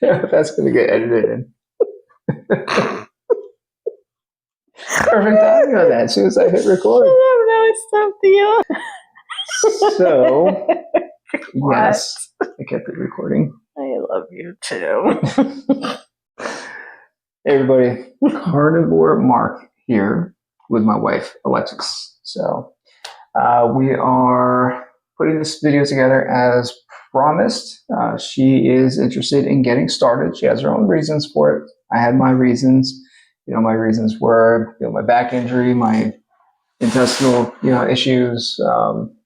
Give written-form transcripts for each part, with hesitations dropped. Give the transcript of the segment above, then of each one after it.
That's going to get edited in. Perfect timing on that. As soon as I hit record. No, it's something else. So, yes, I kept it recording. I love you too. Hey everybody, Carnivore Marc here with my wife, Alexis. So, we are putting this video together as promised. She is interested in getting started. She has her own reasons for it. I had my reasons. My reasons were, my back injury, my intestinal, issues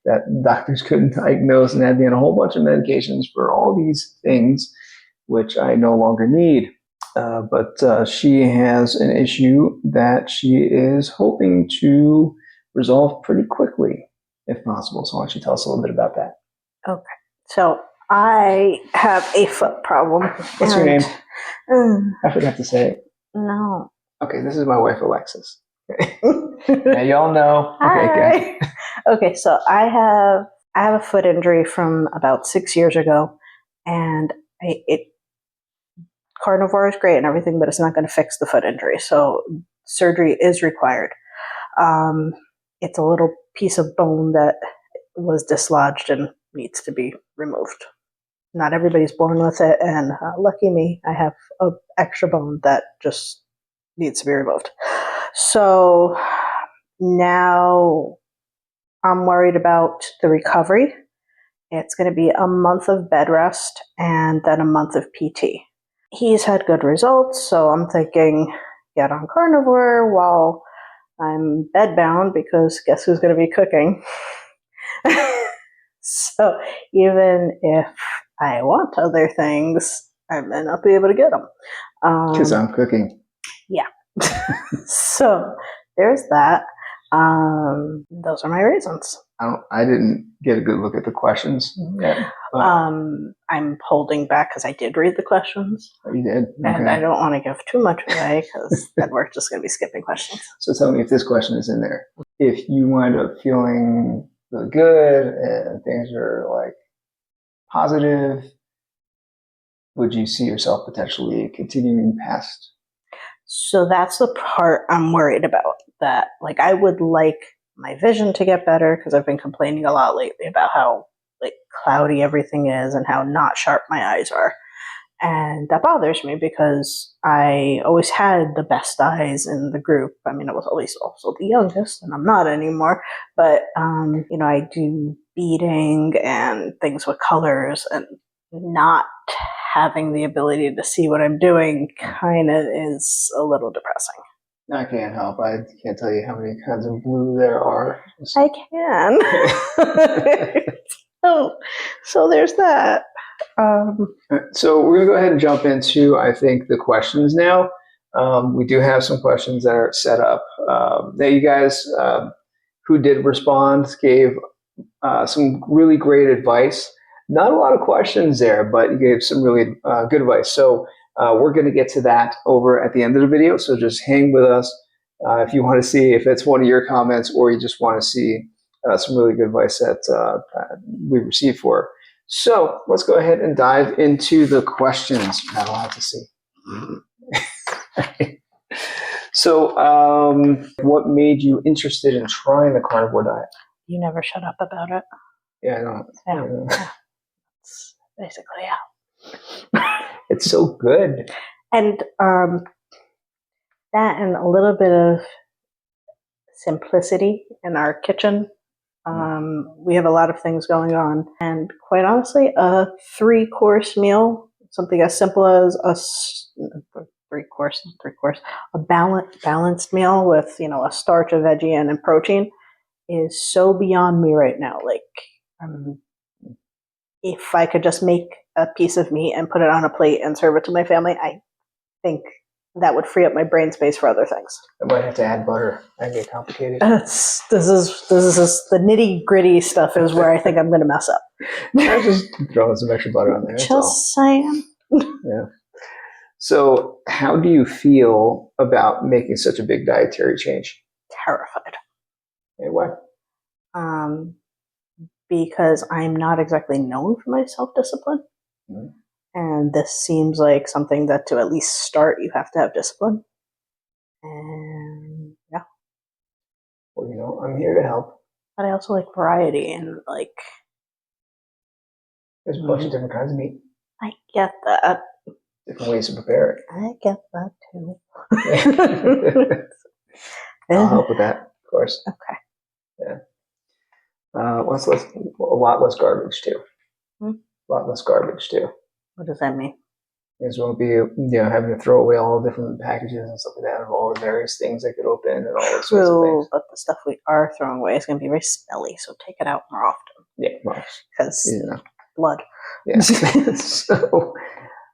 that doctors couldn't diagnose, and had me on a whole bunch of medications for all these things, which I no longer need. But she has an issue that she is hoping to resolve pretty quickly, if possible. So why don't you tell us a little bit about that? Okay. So I have a foot problem. What's your name? I forgot to say it. No. Okay, this is my wife, Alexis. Now y'all know. Okay, okay, so I have a foot injury from about 6 years ago, and carnivore is great and everything, but it's not going to fix the foot injury. So surgery is required. It's a little piece of bone that was dislodged and needs to be removed. Not everybody's born with it, and lucky me, I have an extra bone that just needs to be removed. So now I'm worried about the recovery. It's going to be a month of bed rest and then a month of PT. He's had good results, so I'm thinking get on carnivore while I'm bedbound, because guess who's going to be cooking? So even if I want other things, I may not be able to get them. Because I'm cooking. Yeah. So there's that. Those are my reasons. I didn't get a good look at the questions yet. I'm holding back because I did read the questions. Oh, you did? Okay. And I don't want to give too much away because then we're just going to be skipping questions. So tell me if this question is in there. If you wind up feeling really good and things are like positive, would you see yourself potentially continuing past? So that's the part I'm worried about. That, like, I would like my vision to get better, because I've been complaining a lot lately about how cloudy everything is and how not sharp my eyes are. And that bothers me because I always had the best eyes in the group. I mean, I was always also the youngest, and I'm not anymore. But, I do beading and things with colors, and not having the ability to see what I'm doing kind of is a little depressing. I can't help. I can't tell you how many kinds of blue there are. I can. So there's that. So we're going to go ahead and jump into, I think, the questions now. We do have some questions that are set up. That you guys who did respond gave some really great advice. Not a lot of questions there, but you gave some really good advice. So we're going to get to that over at the end of the video. So just hang with us if you want to see if it's one of your comments, or you just want to see some really good advice that we received for her. So let's go ahead and dive into the questions. Not a lot to see. So what made you interested in trying the carnivore diet? You never shut up about it. Yeah, I know. Yeah. It's basically, yeah. It's so good. And that and a little bit of simplicity in our kitchen. We have a lot of things going on, and quite honestly, a 3-course meal, something as simple as a balanced meal with, a starch, a veggie, and protein, is so beyond me right now. If I could just make a piece of meat and put it on a plate and serve it to my family, I think that would free up my brain space for other things. I might have to add butter. That'd get complicated. This is the nitty gritty stuff is where I think I'm going to mess up. I just throw some extra butter on there. Just saying. Yeah. So, how do you feel about making such a big dietary change? Terrified. Hey, why? because I'm not exactly known for my self-discipline. Mhm. And this seems like something that to at least start, you have to have discipline. And yeah. Well, you know, I'm here to help. But I also like variety and like. There's a bunch of different kinds of meat, I get that. different ways to prepare it. I get that too. I'll help with that, of course. Okay. Yeah. A lot less garbage too. A lot less garbage too. What does that mean? Because we won't be, having to throw away all the different packages and stuff like that of all the various things that could open and all those sorts of things. But the stuff we are throwing away is going to be very smelly, so take it out more often. Yeah, well, because blood. Yeah. So,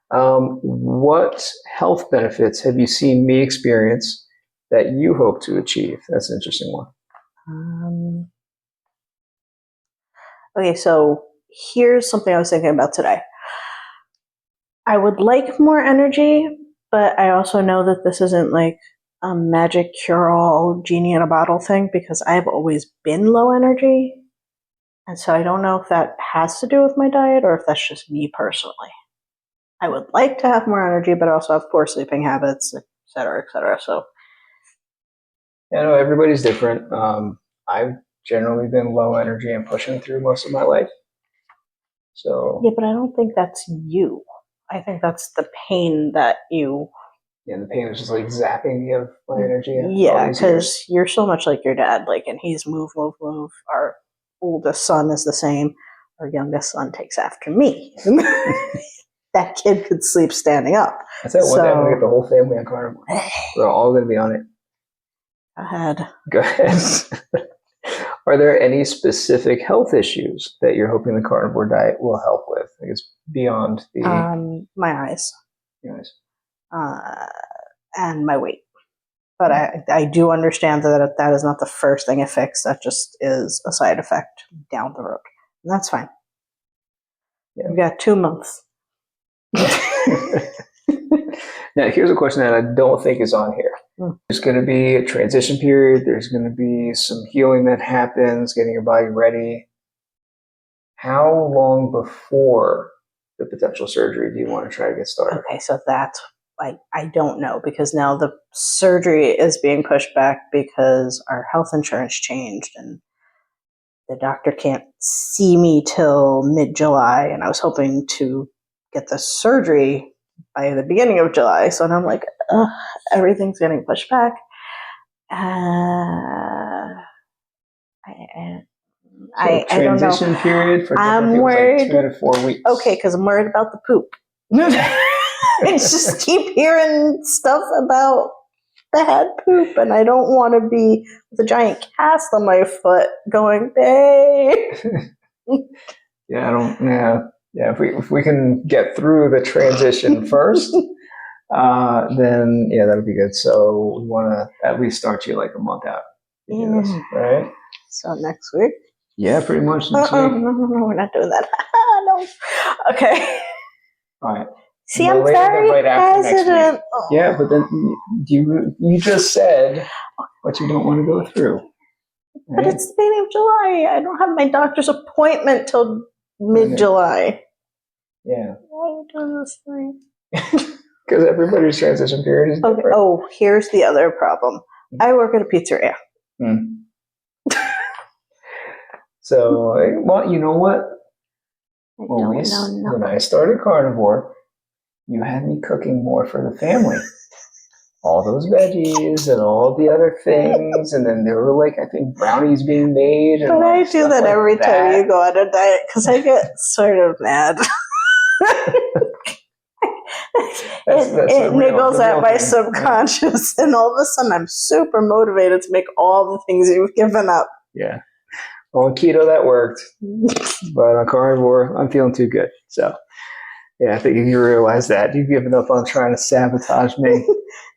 what health benefits have you seen me experience that you hope to achieve? That's an interesting one. Okay, so here's something I was thinking about today. I would like more energy, but I also know that this isn't like a magic cure-all genie in a bottle thing because I've always been low energy. And so I don't know if that has to do with my diet or if that's just me personally. I would like to have more energy, but I also have poor sleeping habits, et cetera, et cetera. So, yeah, no, everybody's different. I've generally been low energy and pushing through most of my life. So yeah, but I don't think that's you. I think that's the pain that you. Yeah, the pain was just like zapping me of my energy. Yeah, because you're so much like your dad. Like, and he's move, move, move. Our oldest son is the same. Our youngest son takes after me. That kid could sleep standing up. I said one day I'm gonna get the whole family on Carnivore. We're all gonna be on it. Go ahead. Go ahead. Are there any specific health issues that you're hoping the carnivore diet will help with? I guess beyond the my eyes. Your eyes. And my weight. But I do understand that that is not the first thing it fixes. That just is a side effect down the road. And that's fine. Yeah. We've got 2 months. Now, here's a question that I don't think is on here. There's going to be a transition period. There's going to be some healing that happens, getting your body ready. How long before the potential surgery do you want to try to get started? Okay, so that's, I don't know, because now the surgery is being pushed back because our health insurance changed and the doctor can't see me till mid-July, and I was hoping to get the surgery by the beginning of July. So now I'm like, everything's getting pushed back. I don't know. Transition period for I'm worried. Like 2 to 4 weeks. Okay, because I'm worried about the poop. I just keep hearing stuff about bad poop, and I don't want to be with a giant cast on my foot going, babe. Yeah, I don't. Yeah. If we can get through the transition first, then yeah, that'll be good. So we want to at least start you like a month out. Yeah. Right. So next week. Yeah, pretty much next week. No, we're not doing that. No. Okay. All right. See, I'm very hesitant. Oh. Yeah, but then you just said what you don't want to go through. Right? But it's the beginning of July. I don't have my doctor's appointment till mid-July. Yeah. Why are you doing this thing? Because everybody's transition period is different. Okay. Oh, here's the other problem. I work at a pizzeria. So, well, you know what? When I started Carnivore, you had me cooking more for the family. All those veggies and all the other things, and then there were like, I think, brownies being made. And but I do that every time you go on a diet because I get sort of mad. It niggles at my subconscious, and all of a sudden I'm super motivated to make all the things you've given up. Yeah. Well, on keto that worked, but on carnivore, I'm feeling too good. So, yeah, I think you realize that you've given up on trying to sabotage me.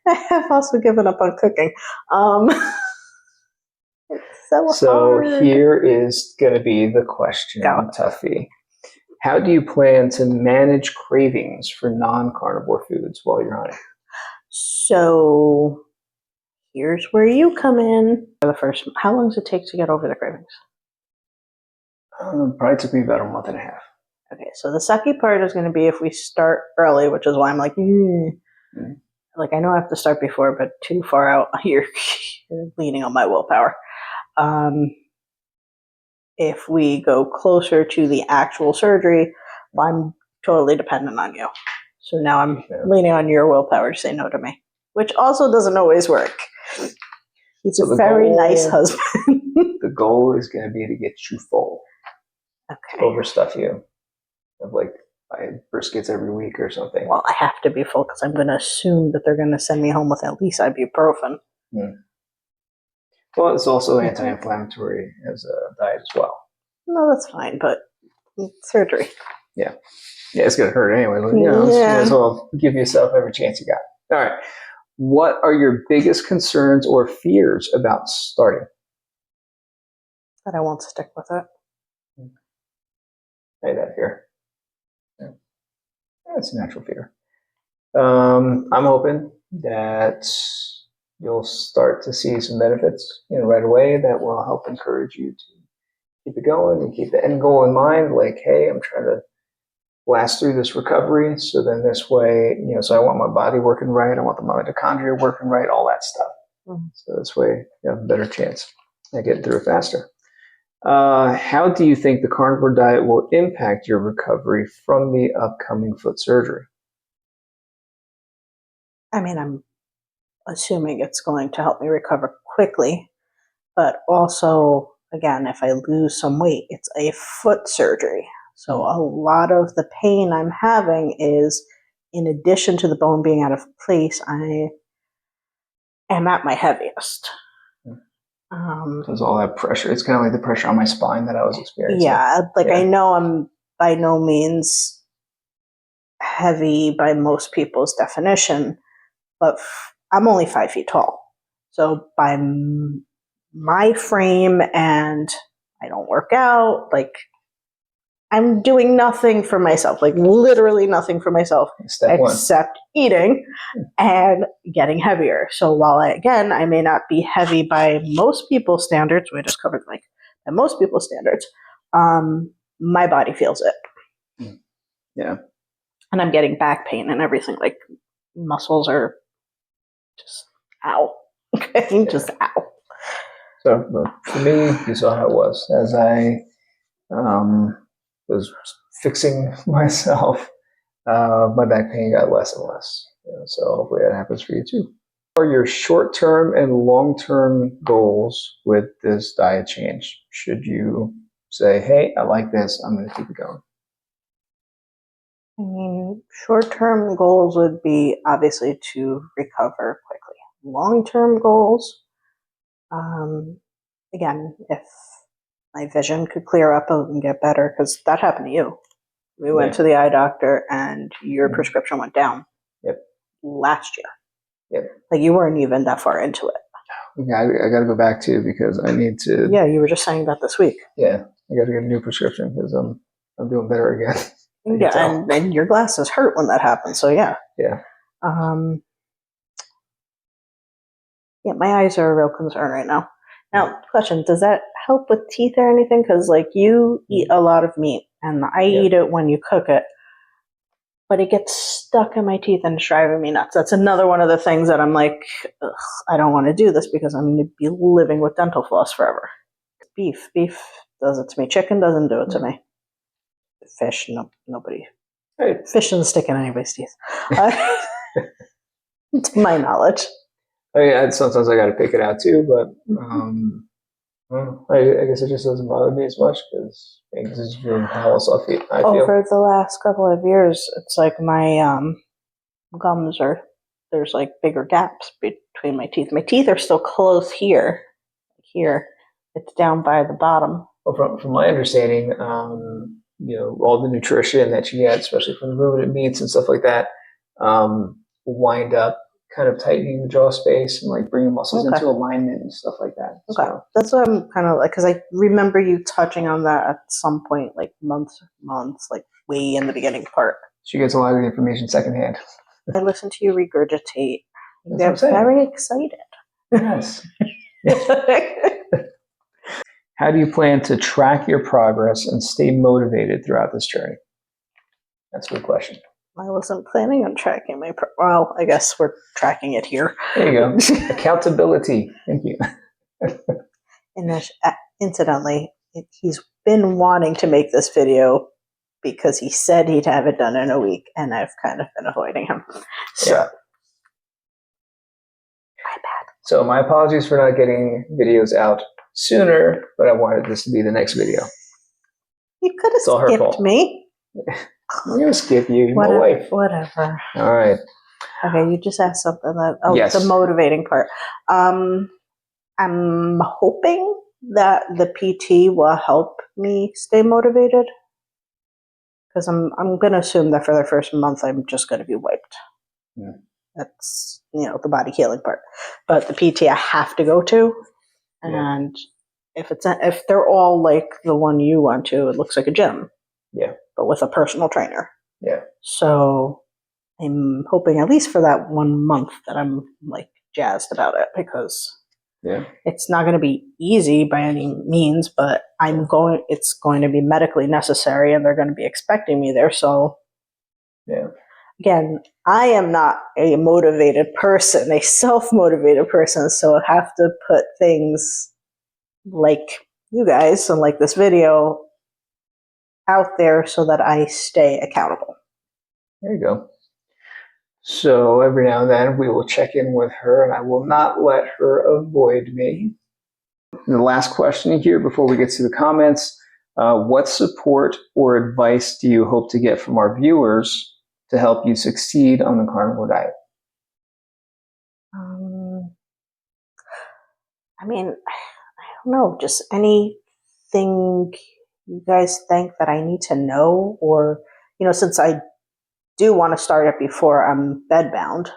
I have also given up on cooking. It's so hard. Here is going to be the question, Tuffy. How do you plan to manage cravings for non-carnivore foods while you're on it? So here's where you come in. How long does it take to get over the cravings? Probably took me about a month and a half. Okay, so the sucky part is going to be if we start early, which is why I'm like, like I know I have to start before, but too far out, you're leaning on my willpower. If we go closer to the actual surgery, I'm totally dependent on you. So now I'm leaning on your willpower to say no to me, which also doesn't always work. He's a very nice husband. The goal is going to be to get you full. Okay. Overstuff you. Of like briskets every week or something. Well, I have to be full because I'm going to assume that they're going to send me home with at least ibuprofen. Well, it's also anti-inflammatory as a diet as well. No, that's fine, but surgery. Yeah, it's going to hurt anyway. You know, might as well give yourself every chance you got. All right. What are your biggest concerns or fears about starting? That I won't stick with it. Say that fear. Yeah. That's a natural fear. I'm hoping that you'll start to see some benefits, right away that will help encourage you to keep it going and keep the end goal in mind. Like, hey, I'm trying to blast through this recovery. So then this way, so I want my body working right. I want the mitochondria working right, all that stuff. So this way you have a better chance at getting through it faster. How do you think the carnivore diet will impact your recovery from the upcoming foot surgery? I mean, I'm assuming it's going to help me recover quickly, but also, again, if I lose some weight, it's a foot surgery. So a lot of the pain I'm having is, in addition to the bone being out of place, I am at my heaviest. There's all that pressure. It's kind of like the pressure on my spine that I was experiencing. Yeah, I know I'm by no means heavy by most people's definition, but I'm only 5 feet tall. So by my frame, and I don't work out, I'm doing nothing for myself, literally nothing for myself, except eating and getting heavier. So while I may not be heavy by most people's standards, we just covered by most people's standards, my body feels it. Yeah. And I'm getting back pain and everything, muscles are just ow. Okay, just ow. So for me, you saw how it was. As I was fixing myself, my back pain got less and less. So hopefully that happens for you too. What are your short-term and long-term goals with this diet change? Should you say, hey, I like this, I'm going to keep it going? I mean, short-term goals would be obviously to recover quickly. Long-term goals, again, if my vision could clear up and get better, because that happened to you. We went to the eye doctor and your prescription went down. Last year. You weren't even that far into it. Yeah, I got to go back too because I need to. Yeah, you were just saying that this week. Yeah, I got to get a new prescription because I'm doing better again. Yeah, and your glasses hurt when that happens. So yeah. Yeah. Yeah, my eyes are a real concern right now. Now, question: does that help with teeth or anything? Because you eat a lot of meat, and I eat it when you cook it, but it gets stuck in my teeth and it's driving me nuts. That's another one of the things that I'm like, ugh, I don't want to do this because I'm going to be living with dental floss forever. Beef does it to me. Chicken doesn't do it to me. Fish, nobody. Right. Fish doesn't stick in anybody's teeth, to my knowledge. Sometimes I got to pick it out too, but I guess it just doesn't bother me as much because it's doing palace off it. Over the last couple of years, it's like my gums there's bigger gaps between my teeth. My teeth are still close here. Here, it's down by the bottom. Well, from my understanding, all the nutrition that you get, especially from the ruminant meats and stuff like that, wind up kind of tightening the jaw space and bringing muscles into alignment and stuff like that. Okay, so that's what I'm kind of because I remember you touching on that at some point, months, way in the beginning part. She gets a lot of the information secondhand. I listen to you regurgitate. You get very excited. Yes. How do you plan to track your progress and stay motivated throughout this journey? That's a good question. I wasn't planning on tracking my well, I guess we're tracking it here. There you go. Accountability. Thank you. And incidentally, he's been wanting to make this video because he said he'd have it done in a week, and I've kind of been avoiding him. So, yeah. My bad. So my apologies for not getting videos out sooner, but I wanted this to be the next video. You could have skipped me. I'm going to skip you. You're my wife. Whatever. All right. Okay, you just asked something that, yes. The motivating part. I'm hoping that the PT will help me stay motivated. Because I'm going to assume that for the first month, I'm just going to be wiped. Yeah. That's, the body healing part. But the PT I have to go to. And if they're all like the one you went to, it looks like a gym. Yeah. But with a personal trainer. Yeah. So I'm hoping at least for that 1 month that I'm like jazzed about it, because it's not going to be easy by any means, but it's going to be medically necessary and they're going to be expecting me there. So again, I am not a motivated person, a self-motivated person. So I have to put things like you guys and like this video out there so that I stay accountable. There you go. So every now and then we will check in with her, and I will not let her avoid me. And the last question here before we get to the comments, what support or advice do you hope to get from our viewers to help you succeed on the carnivore diet? I mean, I don't know, just anything you guys think that I need to know, or, since I do want to start it before I'm bedbound.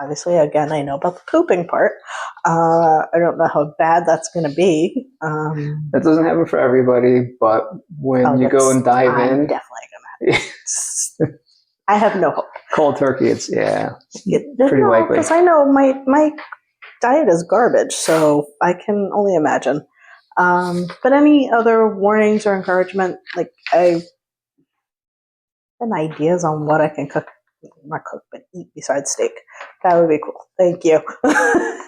Obviously, again, I know about the pooping part. I don't know how bad that's going to be. That doesn't happen for everybody, but when you go and dive in, definitely going to. I have no hope. Cold turkey, it's pretty likely. Because I know my diet is garbage, so I can only imagine. But any other warnings or encouragement, like and ideas on what I can cook, not cook, but eat besides steak, that would be cool. Thank you. I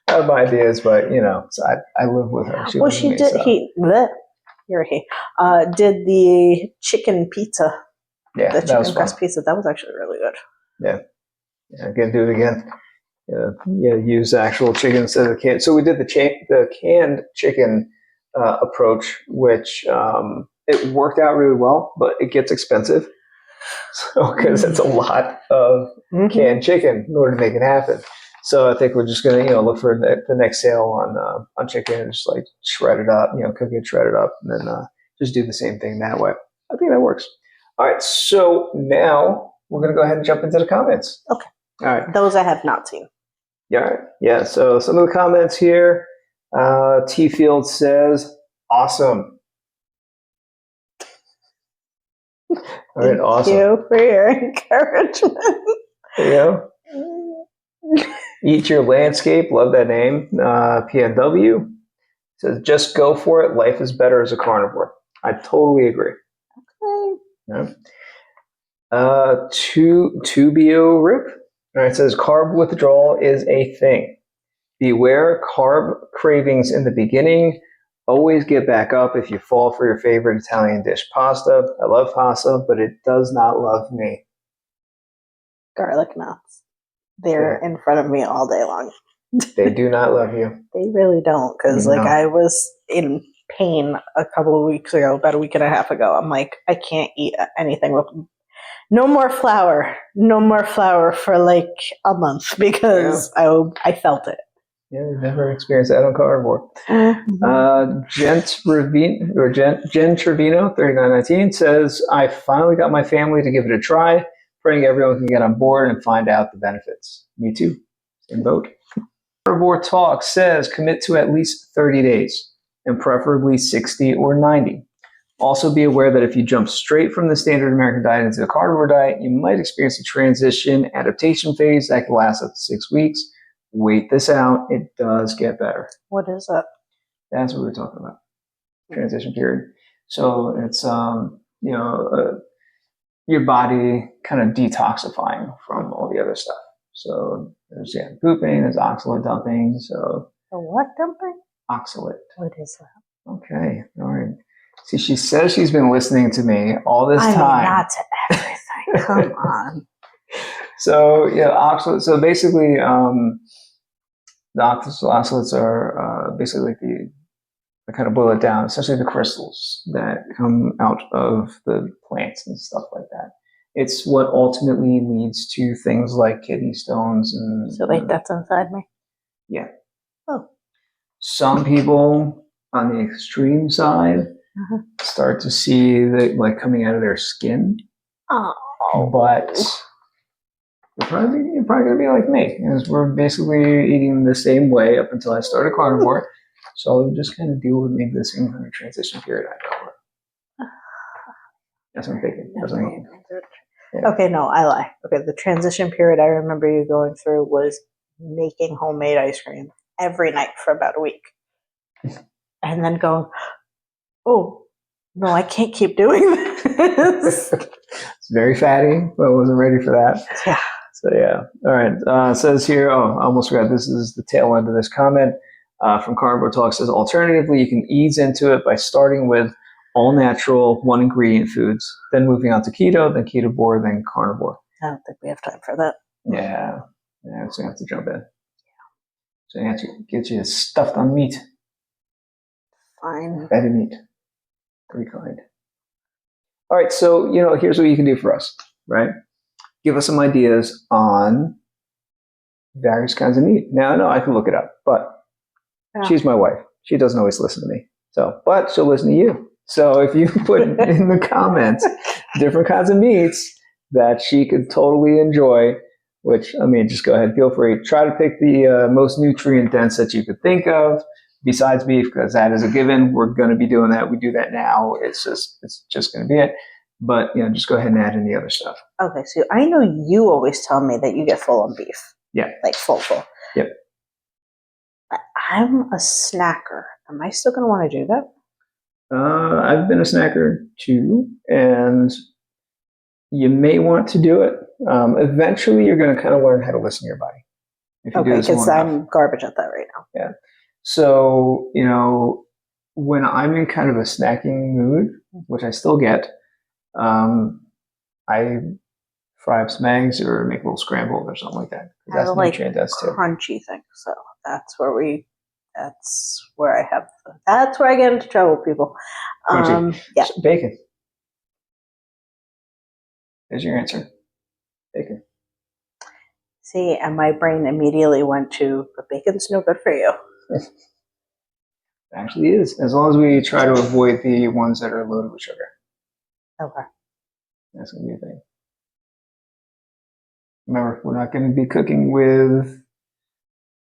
have ideas, but so I live with her. She did. So. You're a he. Did the chicken pizza? Yeah, the chicken crust pizza. That was actually really good. Yeah. Again, do it again. Use actual chicken instead of the canned. So we did the canned chicken approach, which it worked out really well, but it gets expensive. So because it's a lot of canned chicken in order to make it happen. So I think we're just gonna look for the next sale on chicken and just like shred it up, cook it, shred it up, and then just do the same thing that way. I think that works. All right, so now we're gonna go ahead and jump into the comments. Okay. All right. Those I have not seen. Yeah. All right. Yeah. So some of the comments here. T Field says, "Awesome." All right, awesome. Thank you for your encouragement. There you go. Eat Your Landscape, love that name. PNW says, "Just go for it. Life is better as a carnivore." I totally agree. Okay. Yeah. 2BO Rip. All right, it says, "Carb withdrawal is a thing. Beware carb cravings in the beginning. Always get back up if you fall for your favorite Italian dish, pasta. I love pasta, but it does not love me." Garlic knots. They're in front of me all day long. They do not love you. They really don't, because I was in pain a couple of weeks ago, about a week and a half ago. I'm like, I can't eat anything with no more flour for like a month, because I felt it. Yeah, I've never experienced that on carnivore. Jen Trevino 3919 says, "I finally got my family to give it a try. Praying everyone can get on board and find out the benefits." Me too. Same boat. Carnivore Talk says, "Commit to at least 30 days and preferably 60 or 90. Also be aware that if you jump straight from the standard American diet into the carnivore diet, you might experience a transition adaptation phase that can last up to 6 weeks. Wait this out. It does get better." What is it? That's what we're talking about. Transition period. So it's your body kind of detoxifying from all the other stuff. So there's pooping, there's oxalate dumping. So The what dumping? Oxalate. What is that? Okay, all right. See, she says she's been listening to me all this time. I mean, not to everything. Come on. So oxalate. So basically, the oxalates are basically like I kind of boil it down, essentially the crystals that come out of the plants and stuff like that. It's what ultimately leads to things like kidney stones and. So wait, that's inside me? Yeah. Oh. Some people on the extreme side start to see that like coming out of their skin. Oh. But you're probably going to be like me, because we're basically eating the same way up until I started carnivore. So we just kind of deal with maybe the same kind of transition period I go through. That's what I'm thinking. That's what I'm thinking. Yeah. Okay, no, I lie. Okay, the transition period I remember you going through was making homemade ice cream every night for about a week. And then going, oh, no, I can't keep doing this. It's very fatty, but I wasn't ready for that. Yeah. So, yeah. All right. It says here, I almost forgot. This is the tail end of this comment from Carnivore Talk. It says, alternatively, you can ease into it by starting with all natural, one ingredient foods, then moving on to keto, then ketovore, then carnivore. I don't think we have time for that. Yeah. Yeah, so you have to jump in. Yeah. So you have to get you stuffed on meat. Fine. Fatty meat. Very kind. All right, so here's what you can do for us, right? Give us some ideas on various kinds of meat. Now, I know I can look it up, but she's my wife. She doesn't always listen to me. But she'll listen to you. So if you put in the comments different kinds of meats that she could totally enjoy, which, just go ahead, feel free. Try to pick the most nutrient dense that you could think of besides beef, because that is a given. We're going to be doing that. We do that now. It's just going to be it. But, just go ahead and add in the other stuff. Okay, so I know you always tell me that you get full on beef. Yeah. Like full. Yep. I'm a snacker. Am I still going to want to do that? I've been a snacker too, and you may want to do it. Eventually, you're going to kind of learn how to listen to your body. Okay, because I'm garbage at that right now. Yeah. So, when I'm in kind of a snacking mood, which I still get, I fry up some eggs or make a little scramble or something like that. That's nutrient dense too. Crunchy thing. So that's where I get into trouble, people. Yeah. Bacon. There's your answer. Bacon. See, and my brain immediately went to, but bacon's no good for you. It actually is, as long as we try to avoid the ones that are loaded with sugar. Okay. That's going to be a thing. Remember, we're not going to be cooking with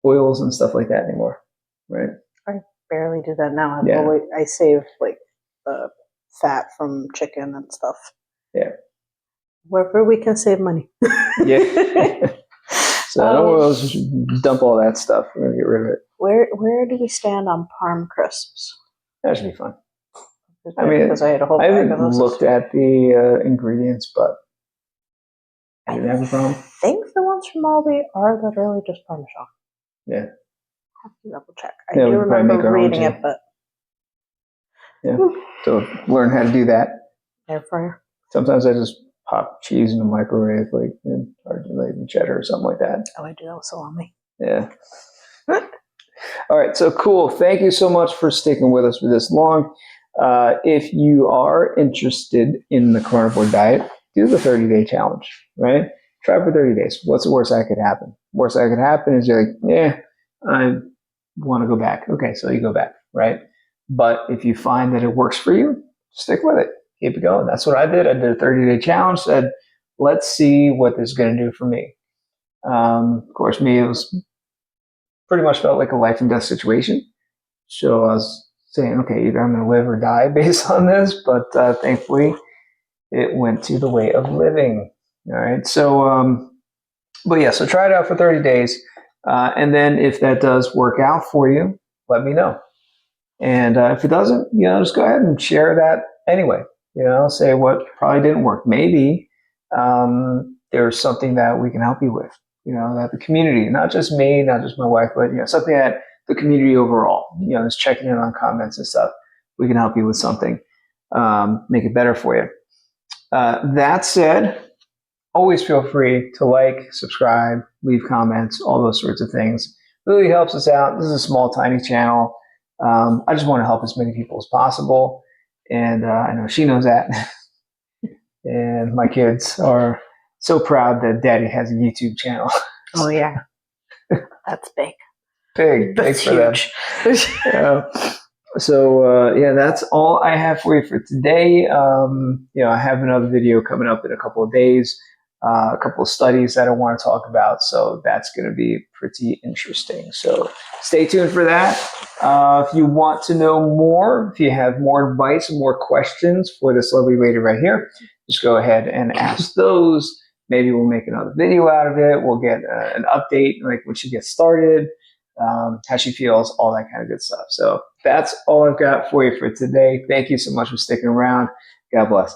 oils and stuff like that anymore, right? I barely do that now. I save like the fat from chicken and stuff. Yeah. Wherever we can save money. Yeah. So don't worry, let's just dump all that stuff. We're going to get rid of it. Where do we stand on parm crisps? That should be fun. Because I had a whole I haven't looked at the ingredients, but I didn't have a problem. I think the ones from Aldi are literally just Parmesan. Yeah. I have to double check. I do remember reading it, but. Yeah. So learn how to do that. Air fryer. Sometimes I just pop cheese in the microwave, like cheddar or something like that. Oh, I do that with salami. Yeah. All right. So cool. Thank you so much for sticking with us for this long. If you are interested in the carnivore diet, do the 30-day challenge, right? Try for 30 days. What's the worst that could happen? Worst that could happen is you're like, I want to go back. Okay, so you go back, right? But if you find that it works for you, stick with it. Keep it going. That's what I did. I did a 30-day challenge, said, let's see what this is going to do for me. Of course, it was pretty much felt like a life and death situation. So I was saying, okay, either I'm going to live or die based on this, but thankfully it went to the way of living. All right. So, so try it out for 30 days. And then if that does work out for you, let me know. And if it doesn't, just go ahead and share that anyway. Say what probably didn't work. Maybe there's something that we can help you with. That the community, not just me, not just my wife, but something that the community overall, is checking in on comments and stuff. We can help you with something, make it better for you. That said, always feel free to like, subscribe, leave comments, all those sorts of things. Really helps us out. This is a small, tiny channel. I just want to help as many people as possible. And I know she knows that. And my kids are so proud that Daddy has a YouTube channel. Oh, yeah. That's big. Big. That's huge. For them. So that's all I have for you for today. I have another video coming up in a couple of days. A couple of studies that I want to talk about, so that's going to be pretty interesting. So stay tuned for that. If you want to know more, if you have more advice and more questions for this lovely lady right here, just go ahead and ask those. Maybe we'll make another video out of it. We'll get an update, like when she gets started, how she feels, all that kind of good stuff. So that's all I've got for you for today. Thank you so much for sticking around. God bless.